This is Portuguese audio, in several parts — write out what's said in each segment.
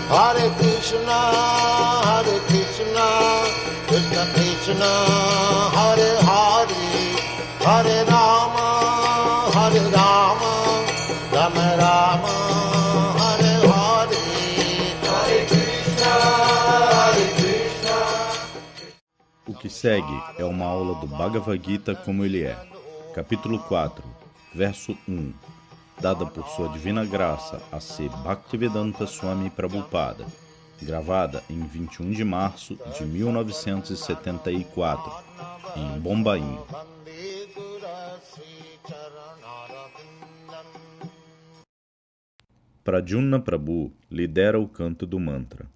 Hare Krishna, Krishna Krishna, Hare Hare, Hare Rama, Rama Rama, Hare Hare, Hare Krishna, Hare Krishna. O que segue é uma aula do Bhagavad Gita como ele é, capítulo 4, verso 1, dada por sua divina graça a C. Bhaktivedanta Swami Prabhupada, gravada em 21 de março de 1974, em Bombaim. Pradyumna Prabhu lidera o canto do mantra.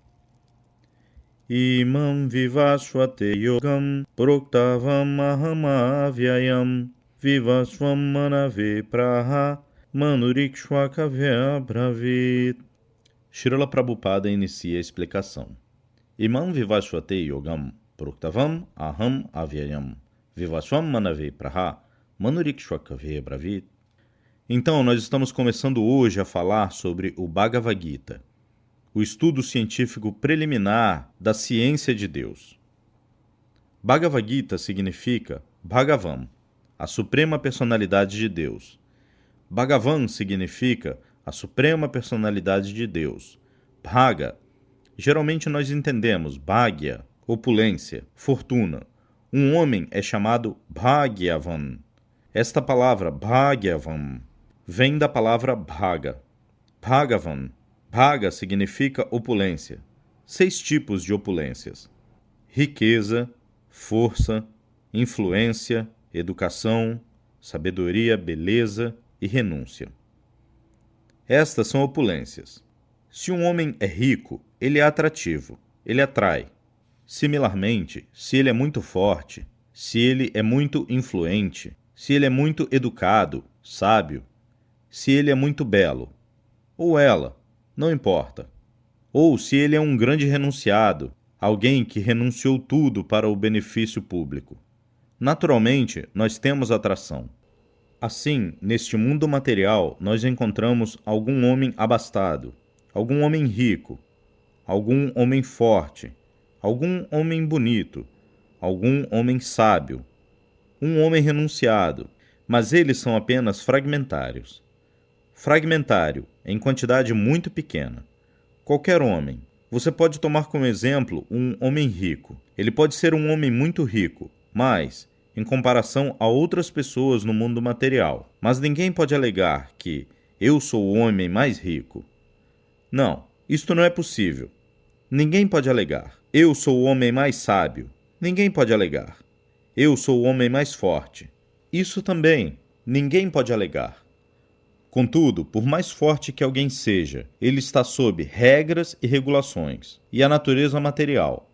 Imam vivasvate yogam proktavam ahamavyayam vivasvam manave praha manurikshvakavya bravit. Srila Prabhupada inicia a explicação. Imam vivasvate yogam proktavam aham avyayam vivasvam manave praha manurikshvakavya bravit. Então, nós estamos começando hoje a falar sobre o Bhagavad Gita, o estudo científico preliminar da ciência de Deus. Bhagavad Gita significa Bhagavan, a suprema personalidade de Deus. Bhagavan significa a suprema personalidade de Deus. Bhaga, geralmente nós entendemos Bhagya, opulência, fortuna. Um homem é chamado Bhagyavan. Esta palavra Bhagyavan vem da palavra Bhaga. Bhagavan. Bhaga significa opulência. 6 tipos de opulências: riqueza, força, influência, educação, sabedoria, beleza e renúncia. Estas são opulências. Se um homem é rico, ele é atrativo, ele atrai. Similarmente, se ele é muito forte, se ele é muito influente, se ele é muito educado, sábio, se ele é muito belo, ou ela, não importa. Ou se ele é um grande renunciado, alguém que renunciou tudo para o benefício público. Naturalmente, nós temos atração. Assim, neste mundo material, nós encontramos algum homem abastado, algum homem rico, algum homem forte, algum homem bonito, algum homem sábio, um homem renunciado, mas eles são apenas fragmentários. Fragmentário, em quantidade muito pequena. Qualquer homem. Você pode tomar como exemplo um homem rico. Ele pode ser um homem muito rico, mas, em comparação a outras pessoas no mundo material. Mas ninguém pode alegar que eu sou o homem mais rico. Não, isto não é possível. Ninguém pode alegar. Eu sou o homem mais sábio. Ninguém pode alegar. Eu sou o homem mais forte. Isso também, ninguém pode alegar. Contudo, por mais forte que alguém seja, ele está sob regras e regulações, e a natureza material.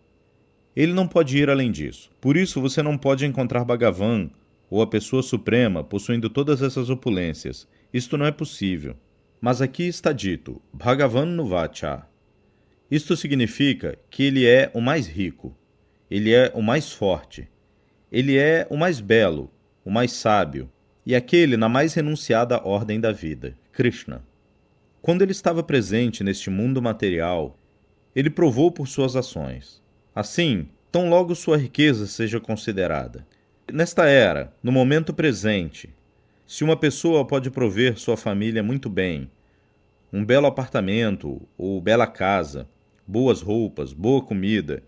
Ele não pode ir além disso. Por isso, você não pode encontrar Bhagavan, ou a pessoa suprema, possuindo todas essas opulências. Isto não é possível. Mas aqui está dito, Bhagavan Nuvacha. Isto significa que ele é o mais rico, ele é o mais forte, ele é o mais belo, o mais sábio, e aquele na mais renunciada ordem da vida, Krishna. Quando ele estava presente neste mundo material, ele provou por suas ações. Assim, tão logo sua riqueza seja considerada. Nesta era, no momento presente, se uma pessoa pode prover sua família muito bem, um belo apartamento ou bela casa, boas roupas, boa comida,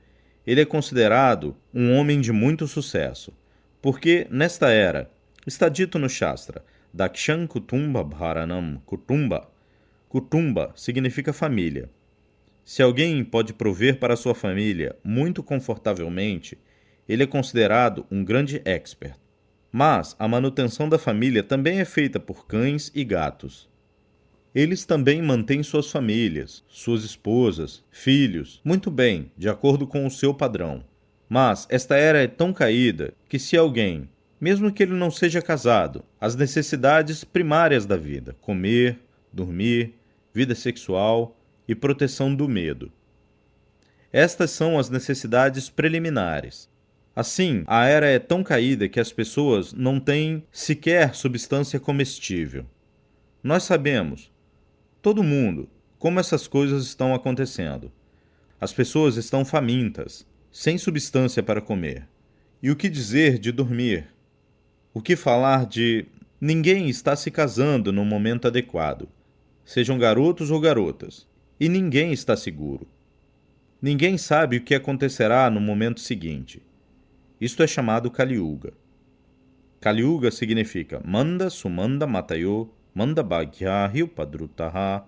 ele é considerado um homem de muito sucesso, porque nesta era, está dito no Shastra, Dakshan Kutumba Bharanam Kutumba. Kutumba significa família. Se alguém pode prover para sua família muito confortavelmente, ele é considerado um grande expert. Mas a manutenção da família também é feita por cães e gatos. Eles também mantêm suas famílias, suas esposas, filhos, muito bem, de acordo com o seu padrão. Mas esta era é tão caída que se alguém, mesmo que ele não seja casado, as necessidades primárias da vida, comer, dormir, vida sexual e proteção do medo. Estas são as necessidades preliminares. Assim, a era é tão caída que as pessoas não têm sequer substância comestível. Nós sabemos, todo mundo, como essas coisas estão acontecendo. As pessoas estão famintas, sem substância para comer. E o que dizer de dormir? O que falar de ninguém está se casando no momento adequado, sejam garotos ou garotas, e ninguém está seguro. Ninguém sabe o que acontecerá no momento seguinte. Isto é chamado Kali Yuga. Kali Yuga significa Manda Sumanda Matayo Manda Bhagya Hilpadrutaha.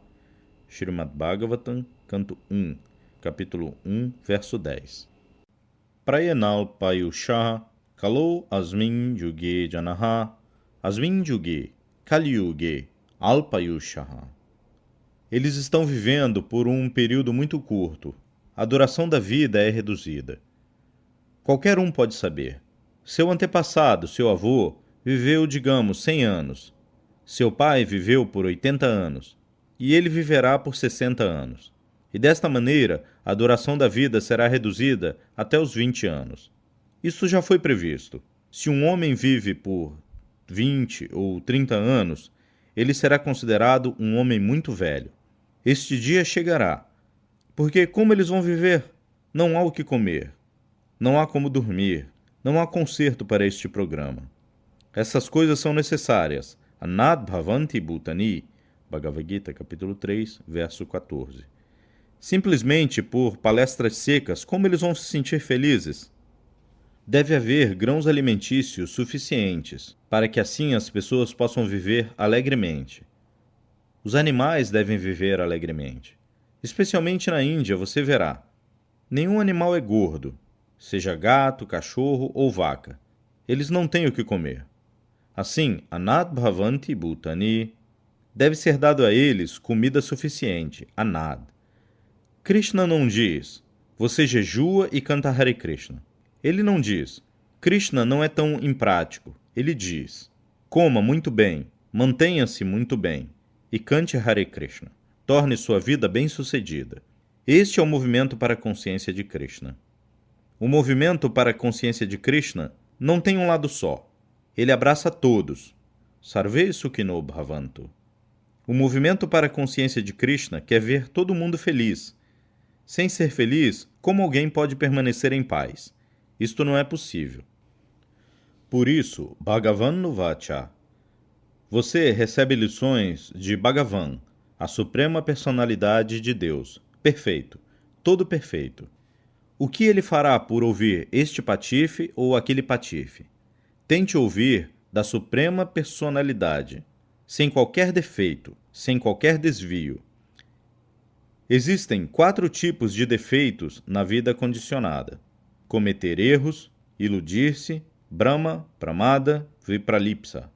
Srimad Bhagavatam, canto 1, capítulo 1, verso 10. Prayanal Payusha Kalo Asmin Yuge Janaha Asmin Yuge Kali Yuge Alpayushaha. Eles estão vivendo por um período muito curto. A duração da vida é reduzida. Qualquer um pode saber. Seu antepassado, seu avô, viveu, digamos, 100 anos. Seu pai viveu por 80 anos. E ele viverá por 60 anos. E desta maneira, a duração da vida será reduzida até os 20 anos. Isso já foi previsto. Se um homem vive por 20 ou 30 anos, ele será considerado um homem muito velho. Este dia chegará. Porque como eles vão viver? Não há o que comer. Não há como dormir. Não há conserto para este programa. Essas coisas são necessárias. Anad Bhavanti Bhutani. Bhagavad Gita, capítulo 3, verso 14. Simplesmente por palestras secas, como eles vão se sentir felizes? Deve haver grãos alimentícios suficientes, para que assim as pessoas possam viver alegremente. Os animais devem viver alegremente. Especialmente na Índia, você verá. Nenhum animal é gordo, seja gato, cachorro ou vaca. Eles não têm o que comer. Assim, Anad Bhavanti Bhutani. Deve ser dado a eles comida suficiente, Anad. Krishna não diz, você jejua e canta Hare Krishna. Ele não diz, Krishna não é tão imprático. Ele diz, coma muito bem, mantenha-se muito bem e cante Hare Krishna. Torne sua vida bem-sucedida. Este é o movimento para a consciência de Krishna. O movimento para a consciência de Krishna não tem um lado só. Ele abraça todos. Sarve Sukhino Bhavantu. O movimento para a consciência de Krishna quer ver todo mundo feliz. Sem ser feliz, como alguém pode permanecer em paz? Isto não é possível. Por isso, Bhagavan Nuvacha. Você recebe lições de Bhagavan, a suprema personalidade de Deus, perfeito, todo perfeito. O que ele fará por ouvir este patife ou aquele patife? Tente ouvir da suprema personalidade, sem qualquer defeito, sem qualquer desvio. Existem 4 tipos de defeitos na vida condicionada: cometer erros, iludir-se, Brahma, Pramada, Vipralipsa.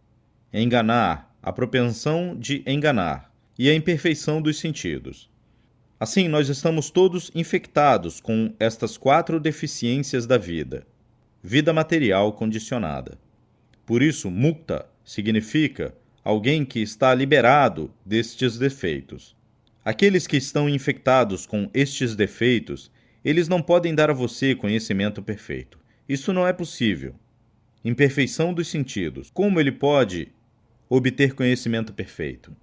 Enganar, a propensão de enganar, e a imperfeição dos sentidos. Assim, nós estamos todos infectados com estas 4 deficiências da vida. Vida material condicionada. Por isso, mukta significa alguém que está liberado destes defeitos. Aqueles que estão infectados com estes defeitos, eles não podem dar a você conhecimento perfeito. Isso não é possível. Imperfeição dos sentidos. Como ele pode obter conhecimento perfeito?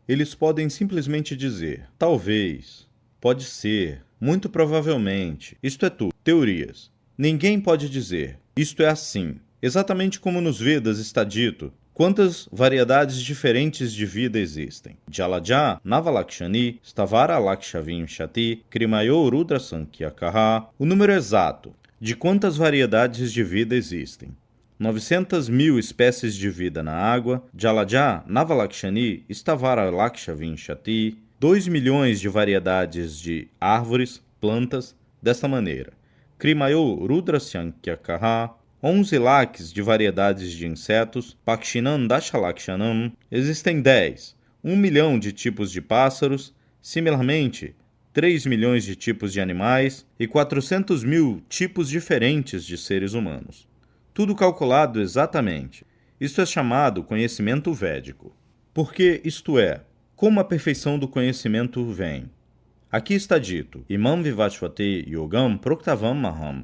Eles podem simplesmente dizer, talvez, pode ser, muito provavelmente. Isto é tudo. Teorias. Ninguém pode dizer, isto é assim. Exatamente como nos Vedas está dito, quantas variedades diferentes de vida existem. Jalaja, Navalakshani, Stavara Lakshavim Shati, Krimayo Rudra Sankhya. O número exato de quantas variedades de vida existem. 900.000 espécies de vida na água, Jalaja, Navalakshani, Stavara Lakshavim Shati, 2 milhões de variedades de árvores, plantas, desta maneira. Krimayo Rudra Sankhya, 11 lakhs de variedades de insetos, Pakshinam Dashalakshanam, existem 10, 1 milhão de tipos de pássaros, similarmente, 3 milhões de tipos de animais e 400.000 tipos diferentes de seres humanos. Tudo calculado exatamente. Isto é chamado conhecimento védico. Porque isto é, como a perfeição do conhecimento vem. Aqui está dito, Imam Vivasvate Yogam Proktavam Maham.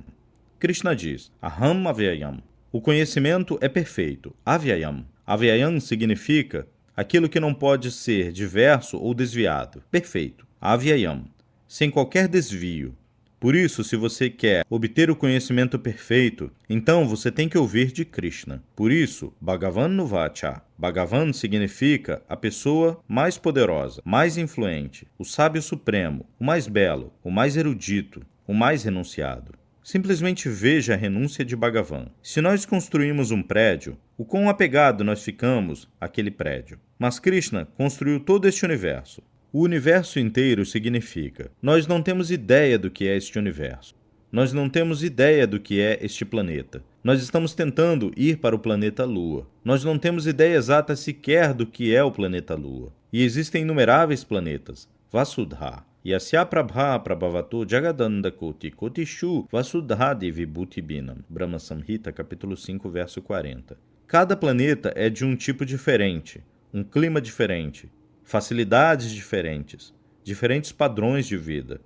Krishna diz, Aham Avyayam. O conhecimento é perfeito, Avyayam. Avyayam significa aquilo que não pode ser diverso ou desviado. Perfeito. Avyayam. Sem qualquer desvio. Por isso, se você quer obter o conhecimento perfeito, então você tem que ouvir de Krishna. Por isso, Bhagavan Nuvacha. Bhagavan significa a pessoa mais poderosa, mais influente, o sábio supremo, o mais belo, o mais erudito, o mais renunciado. Simplesmente veja a renúncia de Bhagavan. Se nós construímos um prédio, o quão apegado nós ficamos àquele prédio. Mas Krishna construiu todo este universo. O universo inteiro significa: nós não temos ideia do que é este universo. Nós não temos ideia do que é este planeta. Nós estamos tentando ir para o planeta Lua. Nós não temos ideia exata sequer do que é o planeta Lua. E existem inumeráveis planetas. Vasudha. Yasya Prabha Prabhavato Jagadanda Koti Kotishu Vasudhadi Vibhuti Binam. Brahma Samhita, capítulo 5, verso 40. Cada planeta é de um tipo diferente, um clima diferente, facilidades diferentes, diferentes padrões de vida.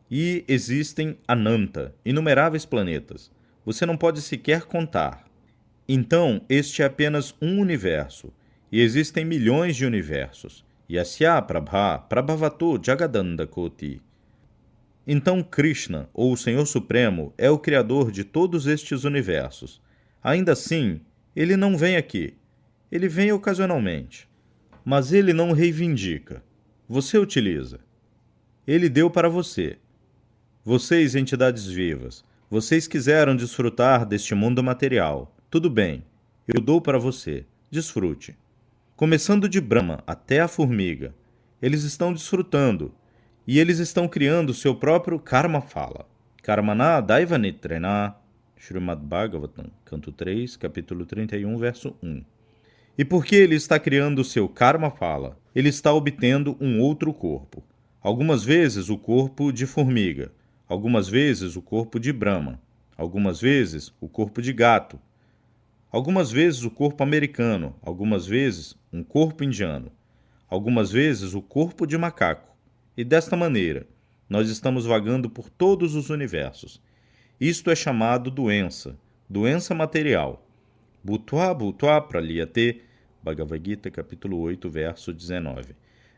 E existem Ananta, inumeráveis planetas. Você não pode sequer contar. Então, este é apenas um universo, e existem milhões de universos. Yasya Prabha Prabhavato Jagadanda Koti. Então Krishna, ou o Senhor Supremo, é o Criador de todos estes universos. Ainda assim, ele não vem aqui. Ele vem ocasionalmente. Mas ele não reivindica. Você utiliza. Ele deu para você. Vocês, entidades vivas, vocês quiseram desfrutar deste mundo material. Tudo bem, eu dou para você. Desfrute. Começando de Brahma até a formiga, eles estão desfrutando, e eles estão criando seu próprio Karma Phala. Karmana Daivanitrena, Srimad Bhagavatam, canto 3, capítulo 31, verso 1. E porque ele está criando o seu Karma Phala, ele está obtendo um outro corpo. Algumas vezes o corpo de formiga, algumas vezes o corpo de Brahma, algumas vezes o corpo de gato, algumas vezes o corpo americano, algumas vezes um corpo indiano, algumas vezes o corpo de macaco. E desta maneira, nós estamos vagando por todos os universos. Isto é chamado doença, doença material. Bhutva Bhutva Praliyate, Bhagavad Gita, capítulo 8, verso 19.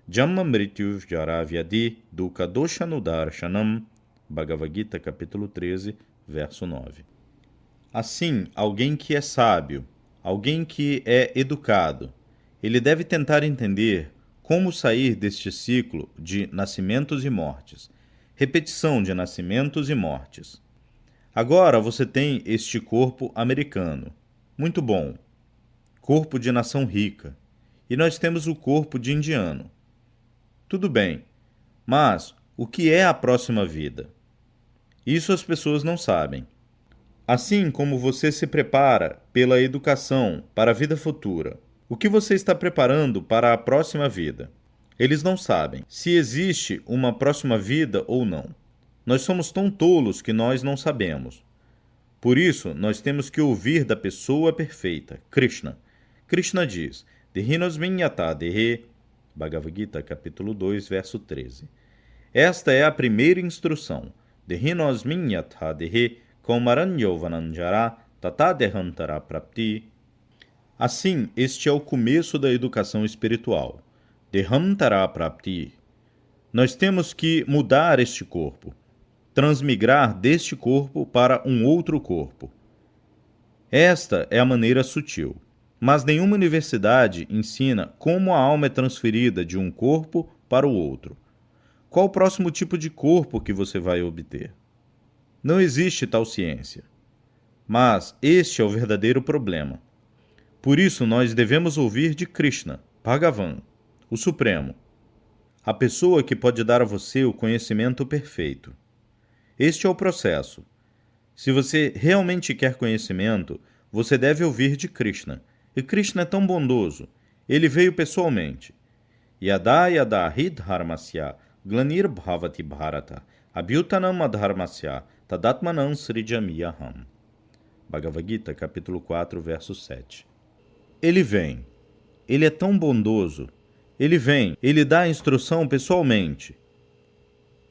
Jamma Mrityu Jara Vyadi Dukkha Doshanudarshanam, Bhagavad Gita, capítulo 13, verso 9. Assim, alguém que é sábio, alguém que é educado, ele deve tentar entender como sair deste ciclo de nascimentos e mortes, repetição de nascimentos e mortes. Agora você tem este corpo americano. Muito bom. Corpo de nação rica. E nós temos o corpo de indiano. Tudo bem. Mas o que é a próxima vida? Isso as pessoas não sabem. Assim como você se prepara pela educação para a vida futura, o que você está preparando para a próxima vida? Eles não sabem se existe uma próxima vida ou não. Nós somos tão tolos que nós não sabemos. Por isso, nós temos que ouvir da pessoa perfeita, Krishna. Krishna diz, Dehinosmin yata dehe, Bhagavad Gita, capítulo 2, verso 13. Esta é a primeira instrução. Dehinosmin yata dehe, Kaumaranyo vananjara, tata dehantara prapti. Assim, este é o começo da educação espiritual. Dehantara prapti. Nós temos que mudar este corpo, transmigrar deste corpo para um outro corpo. Esta é a maneira sutil, mas nenhuma universidade ensina como a alma é transferida de um corpo para o outro. Qual o próximo tipo de corpo que você vai obter? Não existe tal ciência. Mas este é o verdadeiro problema. Por isso nós devemos ouvir de Krishna, Bhagavan, o Supremo, a pessoa que pode dar a você o conhecimento perfeito. Este é o processo. Se você realmente quer conhecimento, você deve ouvir de Krishna. E Krishna é tão bondoso. Ele veio pessoalmente. Yada yada hidharmasya glanir bhavati bharata abhyutanam adharmasya tadatmanam srijamiyaham. Bhagavad Gita, capítulo 4, verso 7. Ele vem. Ele é tão bondoso. Ele vem. Ele dá a instrução pessoalmente.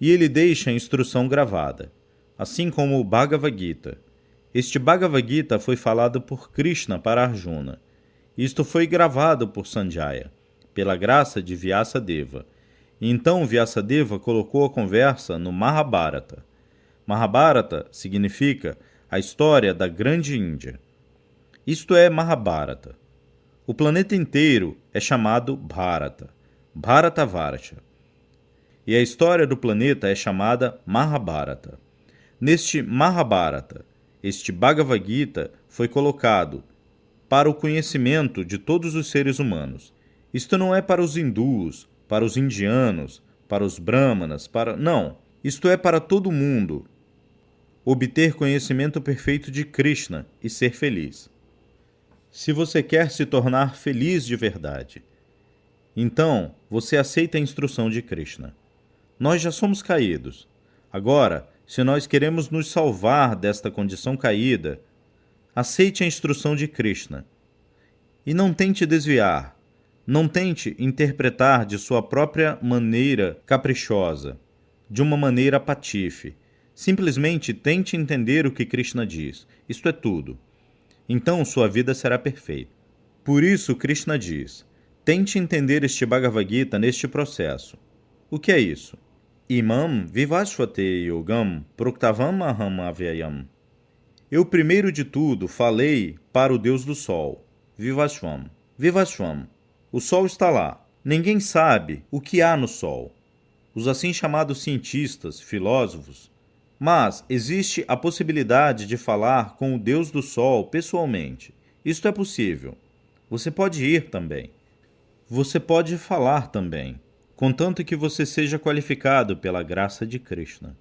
E ele deixa a instrução gravada, assim como o Bhagavad Gita. Este Bhagavad Gita foi falado por Krishna para Arjuna. Isto foi gravado por Sanjaya, pela graça de Vyasadeva. Então Vyasadeva colocou a conversa no Mahabharata. Mahabharata significa a história da Grande Índia. Isto é Mahabharata. O planeta inteiro é chamado Bharata, Bharatavarsha. E a história do planeta é chamada Mahabharata. Neste Mahabharata, este Bhagavad Gita foi colocado para o conhecimento de todos os seres humanos. Isto não é para os hindus, para os indianos, para os brahmanas, Não, isto é para todo mundo obter conhecimento perfeito de Krishna e ser feliz. Se você quer se tornar feliz de verdade, então você aceita a instrução de Krishna. Nós já somos caídos. Agora, se nós queremos nos salvar desta condição caída, aceite a instrução de Krishna. E não tente desviar. Não tente interpretar de sua própria maneira caprichosa, de uma maneira patife. Simplesmente tente entender o que Krishna diz. Isto é tudo. Então sua vida será perfeita. Por isso Krishna diz, tente entender este Bhagavad Gita neste processo. O que é isso? Imam vivasvate yogam proktavam aham avyayam. Eu primeiro de tudo falei para o Deus do Sol. Vivasvam. Vivasvam. O Sol está lá. Ninguém sabe o que há no Sol. Os assim chamados cientistas, filósofos. Mas existe a possibilidade de falar com o Deus do Sol pessoalmente. Isto é possível. Você pode ir também. Você pode falar também, contanto que você seja qualificado pela graça de Krishna.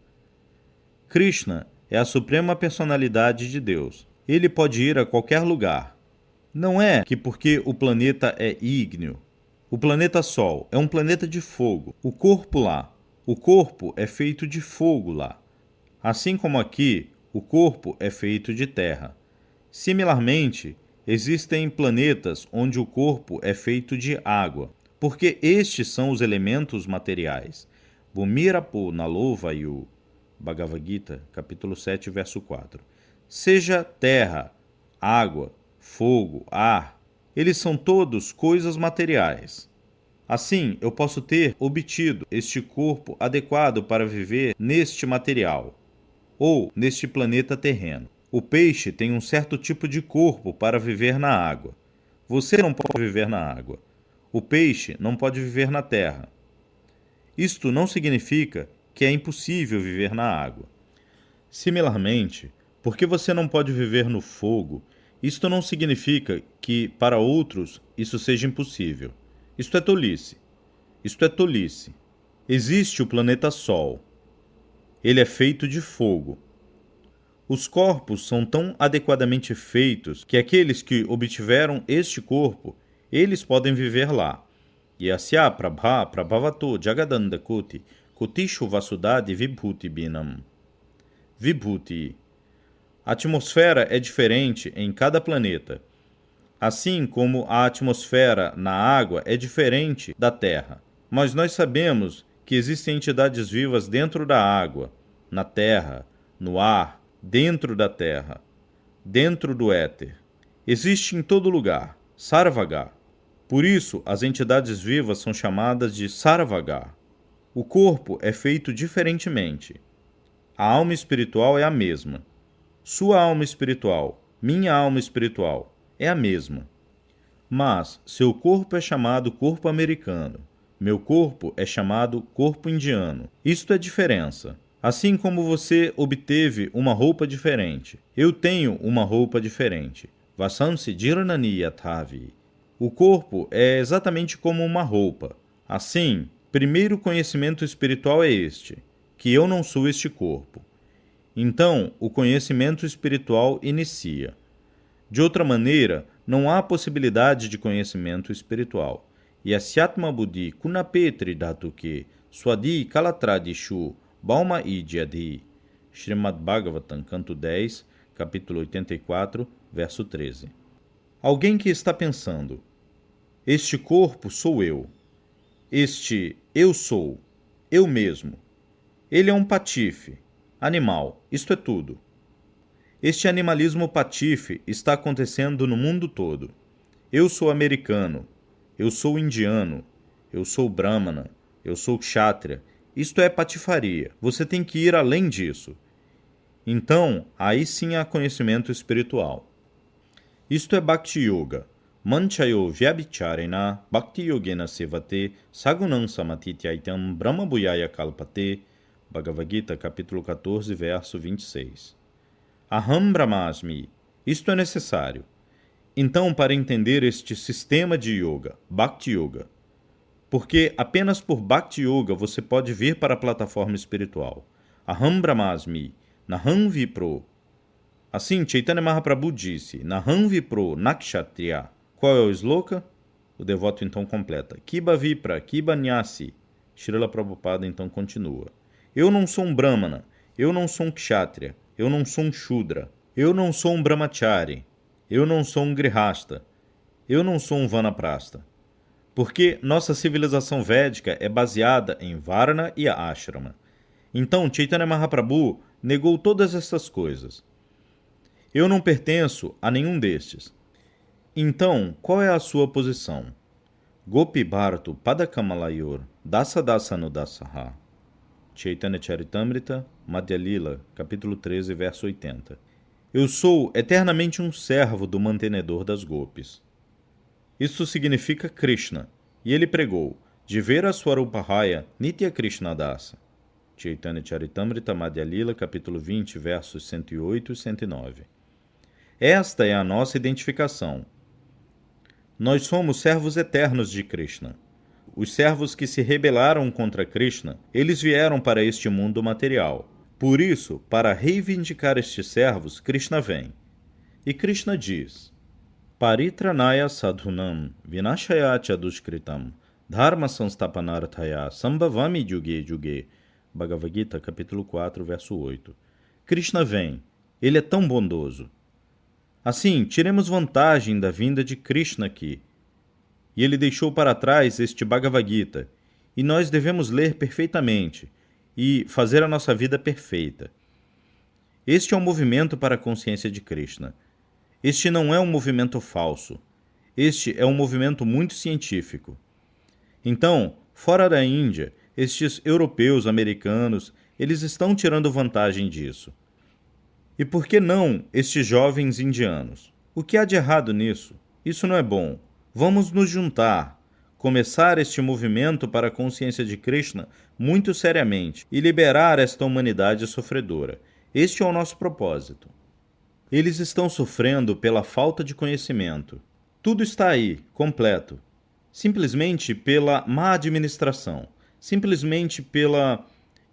Krishna é a suprema personalidade de Deus. Ele pode ir a qualquer lugar. Não é que porque o planeta é ígneo. O planeta Sol é um planeta de fogo. O corpo lá. O corpo é feito de fogo lá. Assim como aqui, o corpo é feito de terra. Similarmente, existem planetas onde o corpo é feito de água, porque estes são os elementos materiais. Bhumirapo nalovayu, Bhagavad Gita, capítulo 7, verso 4. Seja terra, água, fogo, ar, eles são todos coisas materiais. Assim, eu posso ter obtido este corpo adequado para viver neste material, ou neste planeta terreno. O peixe tem um certo tipo de corpo para viver na água. Você não pode viver na água. O peixe não pode viver na terra. Isto não significa que é impossível viver na água. Similarmente, porque você não pode viver no fogo, isto não significa que, para outros, isso seja impossível. Isto é tolice. Isto é tolice. Existe o planeta Sol. Ele é feito de fogo. Os corpos são tão adequadamente feitos que aqueles que obtiveram este corpo, eles podem viver lá. Yasya prabha prabhavato jagadanda koti kotishu vasudade vibhuti binam. Vibhuti. A atmosfera é diferente em cada planeta, assim como a atmosfera na água é diferente da Terra. Mas nós sabemos que existem entidades vivas dentro da água, na terra, no ar, dentro da terra, dentro do éter. Existe em todo lugar, Sarvaga. Por isso, as entidades vivas são chamadas de Sarvaga. O corpo é feito diferentemente. A alma espiritual é a mesma. Sua alma espiritual, minha alma espiritual, é a mesma. Mas seu corpo é chamado corpo americano. Meu corpo é chamado corpo indiano. Isto é diferença. Assim como você obteve uma roupa diferente, eu tenho uma roupa diferente. Vasamsi jirnani yathavi. O corpo é exatamente como uma roupa. Assim, primeiro conhecimento espiritual é este, que eu não sou este corpo. Então, o conhecimento espiritual inicia. De outra maneira, não há possibilidade de conhecimento espiritual. Yasyatma buddhi kunapetri dhatuke swadi kalatradishu bauma idyadhi. Srimad Bhagavatam, canto 10, capítulo 84, verso 13. Alguém que está pensando, este corpo sou eu. Este eu sou, eu mesmo. Ele é um patife, animal, isto é tudo. Este animalismo patife está acontecendo no mundo todo. Eu sou americano. eu sou indiano, eu sou brahmana, eu sou kshatriya. Isto é patifaria. Você tem que ir além disso. Então, aí sim há conhecimento espiritual. Isto é Bhakti Yoga. Manchayo vyabhicharena bhakti yogena sevate sagunam samatityaitam brahma bhuyaya kalpate. Bhagavad Gita, capítulo 14, verso 26. Aham brahmasmi. Isto é necessário. Então, para entender este sistema de yoga, Bhakti Yoga, porque apenas por Bhakti Yoga você pode vir para a plataforma espiritual. Aham brahmasmi, naham vipro. Assim, Chaitanya Mahaprabhu disse, naham vipro nakshatriya. Qual é o sloka? O devoto então completa. Kiba vipra, kiba nyasi. Srila Prabhupada então continua. Eu não sou um brahmana, eu não sou um kshatriya, eu não sou um shudra, eu não sou um brahmachari, eu não sou um grihasta, eu não sou um vanaprasta. Porque nossa civilização védica é baseada em Varna e Ashrama. Então, Chaitanya Mahaprabhu negou todas essas coisas. Eu não pertenço a nenhum destes. Então, qual é a sua posição? Gopi Bharatu Padakamalayur Dasa Dasa Nudasaha. Chaitanya Charitamrita, Madhya Lila, capítulo 13, verso 80. Eu sou eternamente um servo do mantenedor das gopis. Isto significa Krishna, e ele pregou, Jivera Swarupahaya Nitya Krishna Dasa. Chaitanya Charitamrita, Madhya Lila, capítulo 20, versos 108 e 109. Esta é a nossa identificação. Nós somos servos eternos de Krishna. Os servos que se rebelaram contra Krishna, eles vieram para este mundo material. Por isso, para reivindicar estes servos, Krishna vem. E Krishna diz, Paritranaya sadhunam vinashaya chadushkritam dharma sanstapanarthaya sambhavami yuge yuge. Bhagavad Gita, capítulo 4, verso 8. Krishna vem. Ele é tão bondoso. Assim, tiremos vantagem da vinda de Krishna aqui. E ele deixou para trás este Bhagavad Gita, e nós devemos ler perfeitamente e fazer a nossa vida perfeita. Este é um movimento para a consciência de Krishna. Este não é um movimento falso. Este é um movimento muito científico. Então, fora da Índia, estes europeus, americanos, eles estão tirando vantagem disso. E por que não estes jovens indianos? O que há de errado nisso? Isso não é bom. Vamos nos juntar, começar este movimento para a consciência de Krishna muito seriamente e liberar esta humanidade sofredora. Este é o nosso propósito. Eles estão sofrendo pela falta de conhecimento. Tudo está aí, completo. Simplesmente pela má administração. Simplesmente pela...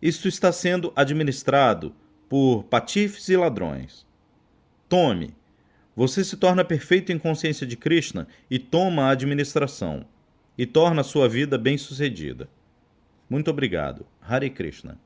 Isto está sendo administrado por patifes e ladrões. Tome. Você se torna perfeito em consciência de Krishna e toma a administração. E torna a sua vida bem-sucedida. Muito obrigado. Hare Krishna.